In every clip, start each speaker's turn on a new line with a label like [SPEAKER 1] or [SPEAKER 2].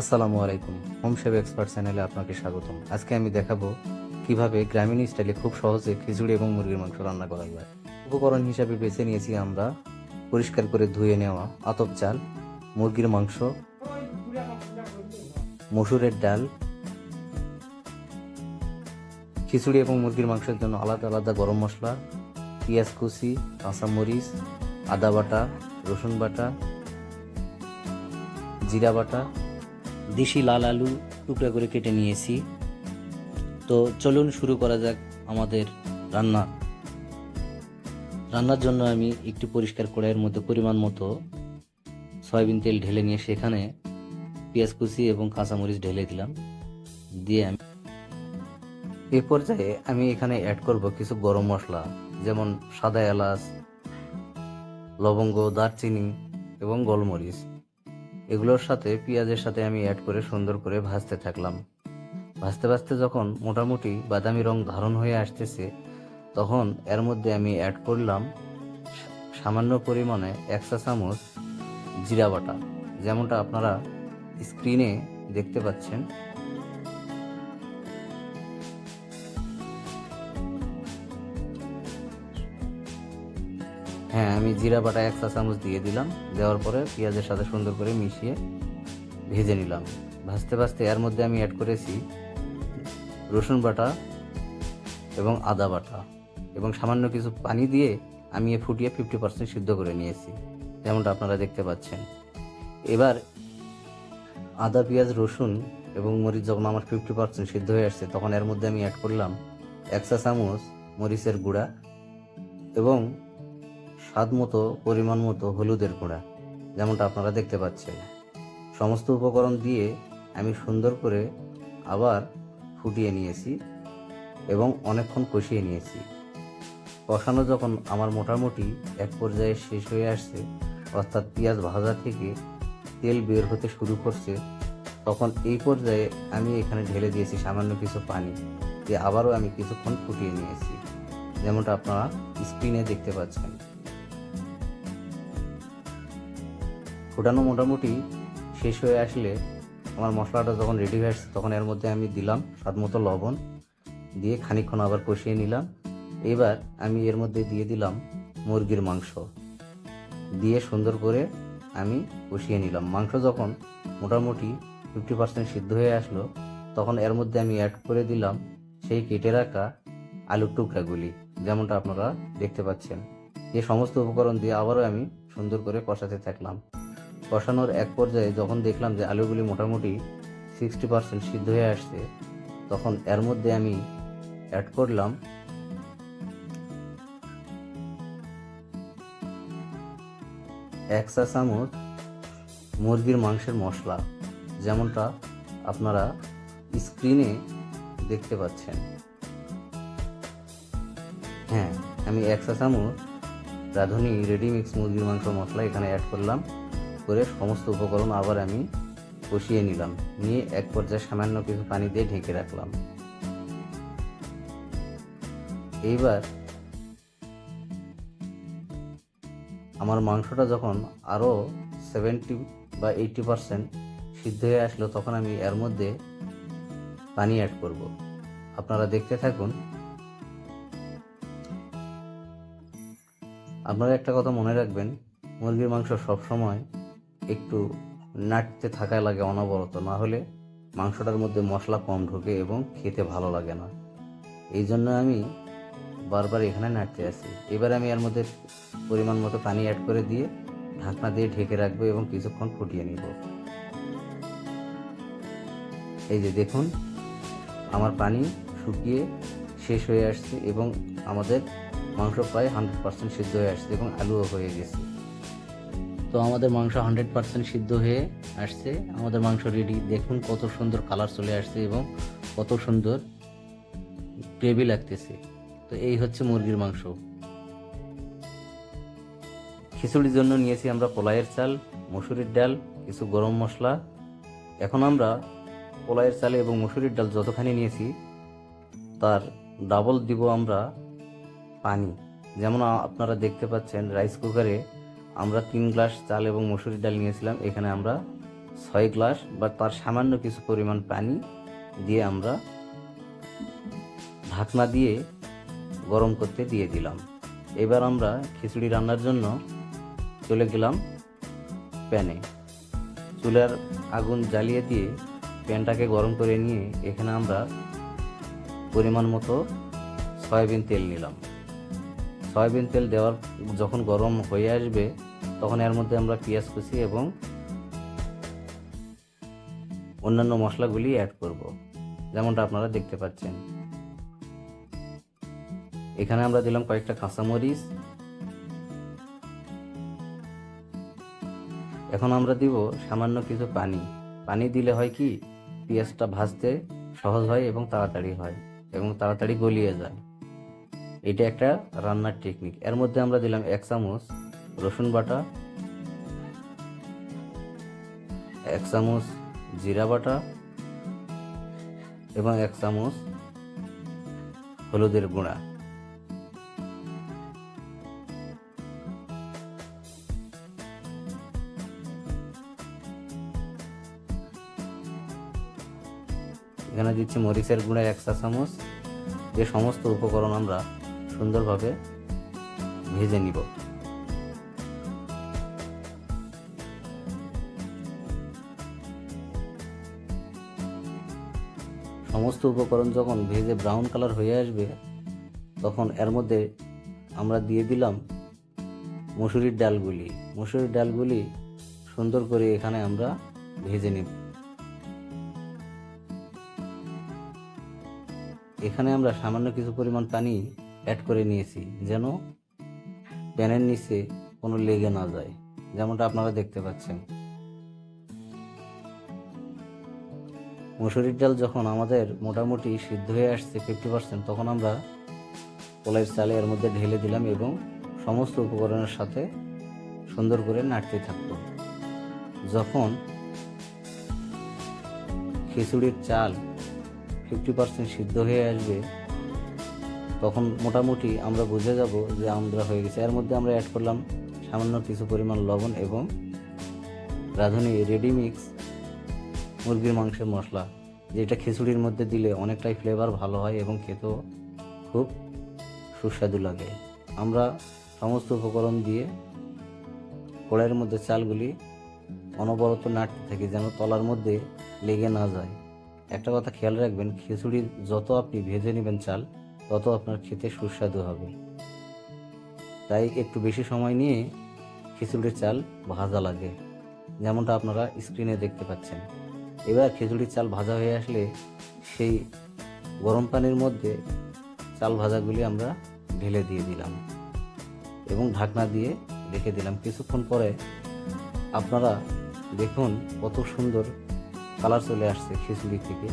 [SPEAKER 1] আসসালামু আলাইকুম। Home chef expert চ্যানেলে আপনাকে স্বাগতম। আজকে আমি দেখাবো কিভাবে গ্রামীণ স্টাইলে খুব সহজে খিচুড়ি এবং মুরগির মাংস রান্না করা যায়। উপকরণ হিসাবে বেছে নিয়েছি আমরা পরিষ্কার করে ধুয়ে নেওয়া আতপ চাল, মুরগির মাংস, মসুরের ডাল। খিচুড়ি এবং মুরগির মাংসের জন্য আলাদা আলাদা গরম মশলা, পেঁয়াজ কুচি, কাঁচামরিচ, আদা বাটা, রসুন বাটা, জিরা বাটা, দেশি লাল আলু টুকরা করে কেটে নিয়েছি। তো চলুন শুরু করা যাক আমাদের রান্না। রান্নার জন্য আমি একটি পরিষ্কার কড়াইয়ের মধ্যে পরিমাণ মতো সয়াবিন তেল ঢেলে নিয়ে সেখানে পেঁয়াজ কুচি এবং কাঁচামরিচ ঢেলে দিলাম। দিয়ে আমি এ পর্যায়ে আমি এখানে অ্যাড করব কিছু গরম মশলা, যেমন সাদা এলাচ, লবঙ্গ, দারচিনি এবং গোলমরিচ। এগুলোর সাথে পেঁয়াজের সাথে আমি অ্যাড করে সুন্দর করে ভাজতে থাকলাম। ভাজতে ভাজতে যখন মোটামুটি বাদামি রং ধারণ হয়ে আসতেছে, তখন এর মধ্যে আমি অ্যাড করলাম সামান্য পরিমাণে 1 চা চামচ জিরা বাটা, যেমনটা আপনারা স্ক্রিনে দেখতে পাচ্ছেন। হ্যাঁ, আমি জিরা বাটা 1 চা চামচ দিয়ে দিলাম। দেওয়ার পরে পেঁয়াজের সাথে সুন্দর করে মিশিয়ে ভেজে নিলাম। ভাজতে ভাজতে এর মধ্যে আমি অ্যাড করেছি রসুন বাটা এবং আদা বাটা এবং সামান্য কিছু পানি দিয়ে আমি ফুটিয়ে 50% সিদ্ধ করে নিয়েছি, যেমনটা আপনারা দেখতে পাচ্ছেন। এবার আদা, পেঁয়াজ, রসুন এবং মরিচ যখন আমার 50% সিদ্ধ হয়ে আসছে, তখন এর মধ্যে আমি অ্যাড করলাম 1 চা চামচ মরিচের গুঁড়া এবং স্বাদ মতো পরিমাণ মতো হলুদের গুঁড়া, যেমনটা আপনারা দেখতে পাচ্ছেন। সমস্ত উপকরণ দিয়ে আমি সুন্দর করে আবার ফুটিয়ে নিয়েছি এবং অনেকক্ষণ কষিয়ে নিয়েছি। কষানো যখন আমার মোটামুটি এক পর্যায়ে শেষ হয়ে আসছে, অর্থাৎ পেঁয়াজ ভাজা থেকে তেল বের হতে শুরু করছে, তখন এই পর্যায়ে আমি এখানে ঢেলে দিয়েছি সামান্য কিছু পানি, দিয়ে আবারও আমি কিছুক্ষণ ফুটিয়ে নিয়েছি, যেমনটা আপনারা স্ক্রিনে দেখতে পাচ্ছেন। ফুটানো মোটামুটি শেষ হয়ে আসলে আমার মশলাটা যখন রেডি হয়ে আসছে, তখন এর মধ্যে আমি দিলাম স্বাদ মতো লবণ, দিয়ে খানিকক্ষণ আবার কষিয়ে নিলাম। এবার আমি এর মধ্যে দিয়ে দিলাম মুরগির মাংস, দিয়ে সুন্দর করে আমি কষিয়ে নিলাম। মাংস যখন মোটামুটি 50% সিদ্ধ হয়ে আসলো, তখন এর মধ্যে আমি অ্যাড করে দিলাম সেই কেটে রাখা আলুর টুকরাগুলি, যেমনটা আপনারা দেখতে পাচ্ছেন। এই সমস্ত উপকরণ দিয়ে আবারও আমি সুন্দর করে কষাতে থাকলাম। কষানোর এক পর্যায়ে যখন দেখলাম যে আলুগুলি মোটামুটি 60% সিদ্ধ হয়ে আসছে, তখন এর মধ্যে আমি অ্যাড করলাম 1 চা চামচ মুরগির মাংসের মশলা, যেমনটা আপনারা স্ক্রিনে দেখতে পাচ্ছেন। হ্যাঁ, আমি 1 চা চামচ রাঁধুনি রেডিমিক্স মুরগির মাংস মশলা এখানে অ্যাড করলাম। করে সমস্ত উপকরণ আবার আমি কষিয়ে নিলাম, নিয়ে এক পর্যায়ে সামান্য কিছু পানি দিয়ে ঢেকে রাখলাম। এইবার আমার মাংসটা যখন আরও 70 বা 80% সিদ্ধ হয়ে আসলো, তখন আমি এর মধ্যে পানি অ্যাড করব। আপনারা দেখতে থাকুন। আপনারা একটা কথা মনে রাখবেন, মুরগির মাংস সবসময় একটু নাড়তে থাকা লাগে অনবরত, না হলে মাংসটার মধ্যে মশলা কম ঢোকে এবং খেতে ভালো লাগে না। এই জন্য আমি বারবার এখানে নাড়তে আসি। এবার আমি এর মধ্যে পরিমাণ মতো পানি অ্যাড করে দিয়ে ঢাকনা দিয়ে ঢেকে রাখবো এবং কিছুক্ষণ ফুটিয়ে নিব। এই যে দেখুন, আমার পানি শুকিয়ে শেষ হয়ে আসছে এবং আমাদের মাংস প্রায় 100% সিদ্ধ হয়ে আসছে এবং আলুও হয়ে গেছে। তো আমাদের মাংস 100% সিদ্ধ হয়ে আসছে, আমাদের মাংস রেডি। দেখুন কত সুন্দর কালার চলে আসছে এবং কত সুন্দর গ্রেভি লাগতেছে। তো এই হচ্ছে মুরগির মাংস। খিচুড়ির জন্য নিয়েছি আমরা পোলাইয়ের চাল, মসুরির ডাল, কিছু গরম মশলা। এখন আমরা পোলাইয়ের চাল এবং মসুরির ডাল যতখানি নিয়েছি, তার ডাবল দিব আমরা পানি। যেমন আপনারা দেখতে পাচ্ছেন, রাইস কুকারে আমরা 3 গ্লাস চাল এবং মসুরির ডাল নিয়েছিলাম, এখানে আমরা 6 গ্লাস বা তার সামান্য কিছু পরিমাণ পানি দিয়ে আমরা ঢাকনা দিয়ে গরম করতে দিয়ে দিলাম। এবার আমরা খিচুড়ি রান্নার জন্য চলে গেলাম প্যানে। চুলার আগুন জ্বালিয়ে দিয়ে প্যানটাকে গরম করে নিয়ে এখানে আমরা পরিমাণ মতো সয়াবিন তেল নিলাম। সয়াবিন তেল দেওয়ার যখন গরম হয়ে আসবে তখন এর মধ্যে আমরা পেঁয়াজ কুচি এবং অন্যান্য মশলাগুলি অ্যাড করব, যেমনটা আপনারা দেখতে পাচ্ছেন। এখানে আমরা দিলাম কয়েকটা কাঁচামরিচ। এখন আমরা দিব সামান্য কিছু পানি। পানি দিলে হয় কি, পেঁয়াজটা ভাজতে সহজ হয় এবং তাড়াতাড়ি হয় এবং তাড়াতাড়ি গলিয়ে যায়। এটা একটা রান্নার টেকনিক। এর মধ্যে আমরা দিলাম 1 চামচ রসুন বাটা, 1 চামচ জিরা বাটা এবং 1 চামচ হলুদের গুঁড়া। এখানে দিচ্ছি মরিচের গুঁড়া 1 চা চামচ। যে সমস্ত উপকরণ আমরা সুন্দরভাবে ভেজে নিব। সমস্ত উপকরণ যখন ভেজে ব্রাউন কালার হয়ে আসবে তখন এর মধ্যে আমরা দিয়ে দিলাম মসুরির ডালগুলি। মসুরির ডালগুলি সুন্দর করে এখানে আমরা ভেজে নিব। এখানে আমরা সামান্য কিছু পরিমাণ পানি অ্যাড করে নিয়েছি যেন প্যানের নিচে কোনো লেগে না যায়, যেমনটা আপনারা দেখতে পাচ্ছেন। মসুরির ডাল যখন আমাদের মোটামুটি সিদ্ধ হয়ে আসছে 50%, তখন আমরা কলাইয়ের চালে এর মধ্যে ঢেলে দিলাম এবং সমস্ত উপকরণের সাথে সুন্দর করে নাড়তে থাকবো। যখন খিচুড়ির চাল 50% সিদ্ধ হয়ে আসবে তখন মোটামুটি আমরা বুঝে যাব যে আমরা হয়ে গেছে। এর মধ্যে আমরা অ্যাড করলাম সামান্য কিছু পরিমাণ লবণ এবং রাঁধুনি রেডিমিক্স মুরগির মাংসের মশলা, যেটা খিচুড়ির মধ্যে দিলে অনেকটাই ফ্লেভার ভালো হয় এবং খেতেও খুব সুস্বাদু লাগে। আমরা সমস্ত উপকরণ দিয়ে কড়াইয়ের মধ্যে চালগুলি অনবরত নাড়তে থাকি যেন তলার মধ্যে লেগে না যায়। একটা কথা খেয়াল রাখবেন, খিচুড়ি যত আপনি ভেজে নেবেন চাল তত আপনার খেতে সুস্বাদু হবে। তাই একটু বেশি সময় নিয়ে খিচুড়ির চাল ভাজা লাগে, যেমনটা আপনারা স্ক্রিনে দেখতে পাচ্ছেন। এবার খিচুড়ির চাল ভাজা হয়ে আসলে সেই গরম পানির মধ্যে চাল ভাজাগুলি আমরা ঢেলে দিয়ে দিলাম এবং ঢাকনা দিয়ে রেখে দিলাম। কিছুক্ষণ পরে আপনারা দেখুন কত সুন্দর কালার চলে আসছে খিচুড়ি থেকে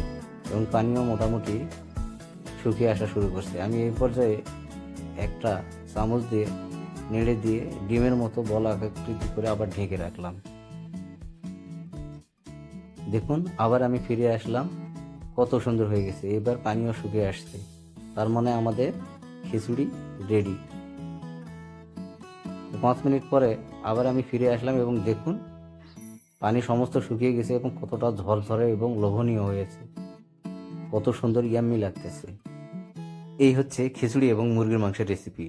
[SPEAKER 1] এবং পানিও মোটামুটি শুকিয়ে আসা শুরু করছে। আমি এই পর্যায়ে একটা চামচ দিয়ে নেড়ে দিয়ে ডিমের মতো বল আকৃতি করে আবার ঢেকে রাখলাম। দেখুন আবার আমি ফিরে আসলাম, কত সুন্দর হয়ে গেছে। এবার পানিও শুকিয়ে আসছে, তার মানে আমাদের খিচুড়ি রেডি। 5 মিনিট পরে আবার আমি ফিরে আসলাম এবং দেখুন পানি সমস্ত শুকিয়ে গেছে এবং কতটা ঝরঝরে এবং লোভনীয় হয়েছে, কত সুন্দর ইয়াম্মি লাগতেছে। এই হচ্ছে খিচুড়ি এবং মুরগির মাংসের রেসিপি।